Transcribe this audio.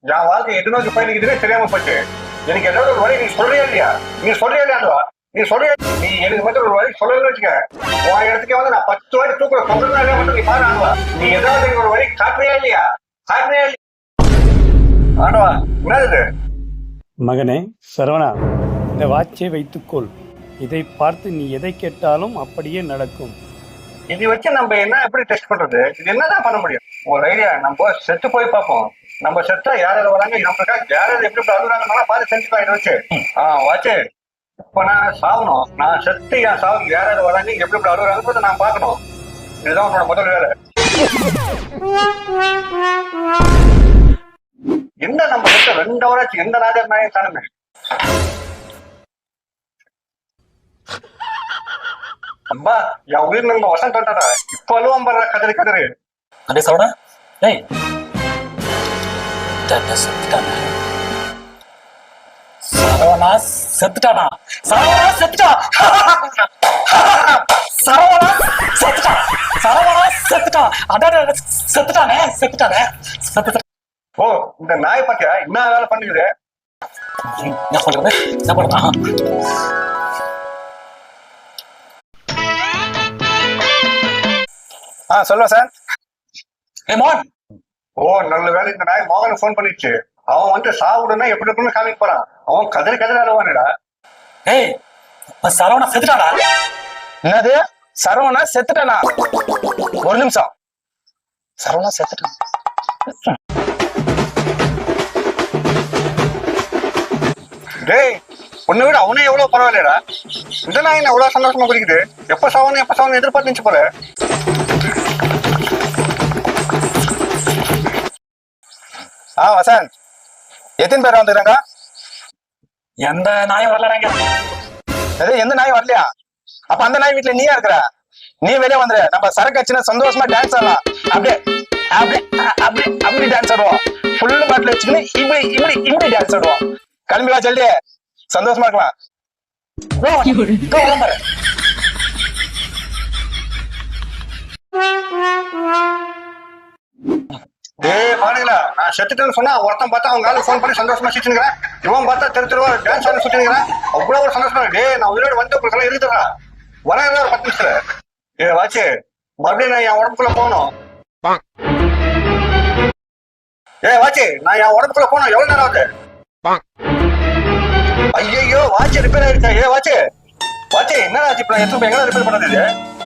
என் வாழ்க்கை எது நோக்கி பயணிக்குதுன்னு தெரியாம போச்சு. எனக்கு ஏதாவது ஒரு வழி நீ சொல்றியா இல்லையா? நீ சொல்றியா இல்லையாண்டா? நீ சொல்றியா? நீ எனக்கு மட்டும் ஒரு வழி சொல்லணும்னு வச்சுக்க, உன் இடத்துக்கே வந்து நான் 10 வாட்டி தூக்குற சொல்றதுனால மட்டும் நீ பாரு ஆண்டவா. நீ ஏதாவது எனக்கு ஒரு வழி காட்டுறியா இல்லையா? காட்டுறியா இல்லையா ஆண்டவா? என்னது மகனே சரவணா, இந்த வாட்சை வைத்துக்கொள். இதை பார்த்து நீ எதை கேட்டாலும் அப்படியே நடக்கும். இது வச்சு நம்ம என்ன எப்படி டெஸ்ட் பண்றது? இது என்னதான் பண்ண முடியும்? ஒரு ஐடியா, நம்ம செத்து போய் பார்ப்போம். நம்ம செத்தா யார் யார் வராங்க, நம்மளுக்காக யார் யார் எப்படி அழுகுறாங்கன்னா பார்த்து செஞ்சுக்கலாம். இதை வச்சு வாச்சு, இப்ப நான் சாகணும். நான் செத்து என் சாவுக்கு யார் யார் வராங்க, எப்படி அழுகுறாங்க நான் பார்க்கணும். இதுதான் உன்னோட முதல் வேலை. எந்த நம்ம செத்த 2 ஹவராச்சு எந்த நாடகம் நாயே காணுமே. அம்பா, என் உயிர் நம்ம வசம் தோட்டா இப்ப அழுவான் பாரு கதறி கதறி. அடே சரவணா, டேய் செத்துட்டானே. சரவணா செத்துட்டானா? சரவணா செத்துட்டா. சரவணா செத்துட்டா. சரவணா செத்துட்டா. அட செத்துட்டானே, செத்துட்டானே, செத்துட்டா. ஓ, இந்த நாய் பாத்தியா என்ன வேலை பண்ணுது? என்ன சொல்றது? என்ன பண்ணலாம்? சொல்லுவா சார். மோகன். ஓ, நல்ல வேலை இந்த நாய் மோகனுக்கு போன் பண்ணிடுச்சு. அவன் வந்து சாவுடுன்னா எப்படி இருக்குன்னு காமிக்க போறான். அவன் கதறி கதறி அழுவானுடா. ஏய், சரவணா செத்துட்டானா? என்னது? சரவணா செத்துட்டானா? ஒரு நிமிஷம். சரவணா செத்துட்டான். டேய், உன்னை விட அவனே எவ்வளவு பரவாயில்லடா. இந்த நாய் என்ன எவ்வளவு சந்தோஷமா குடிக்குது. எப்ப சாவணும் எதிர்பார்த்துச்சு போல. வசந்த், எத்தனை பேர் வந்துருக்காங்க? எந்த நாயும் வரலடாங்க. எந்த நாயும் வரலையா? அப்ப அந்த நாய் வீட்டுல நீயா இருக்கிற? நீ வெளியே வந்துரு. நம்ம சரக்கு அச்சுன்னா சந்தோஷமா டான்ஸ் ஆடலாம். அப்படியே அப்படியே அப்படி அப்படி டான்ஸ் ஆடுவோம். ஃபுல்லு பாட்டில் வச்சுக்கின்னு இப்படி இப்படி இப்படி டான்ஸ் ஆடுவோம். கிளம்பி வா ஜல்தி, சந்தோஷமா இருக்கலாம். டேய் மாடுங்களா, நான் செத்துட்டேன்னு சொன்னா ஒருத்தன் பார்த்தா அவங்க ஆளு போன் பண்ணி சந்தோஷமா சுத்தினுங்கிறேன். இவன் பார்த்தா தெருவா டான்ஸ் ஆடி சுத்தினுங்கிறேன். அவ்வளவு ஒரு சந்தோஷமா. டேய், நான் உயிரோடு வந்து உங்களுக்கு இருக்குதுடா. வரேன் ஒரு 10 நிமிஷத்துல. ஏ வாச்சு, மறுபடியும் நான் என் உடம்புக்குள்ள போகணும். ஏ வாச்சு, நான் என் உடம்புக்குள்ள போகணும். எவ்வளவு நேரம் ஆகுது? ஐயோ, வாட்ச் ரிப்பேர் ஆயிடுச்சா? ஏ வாட்ச், வாட்ச் என்ன ஆச்சு? இப்ப எத்தனை எங்க ரிப்பேர் பண்ணது?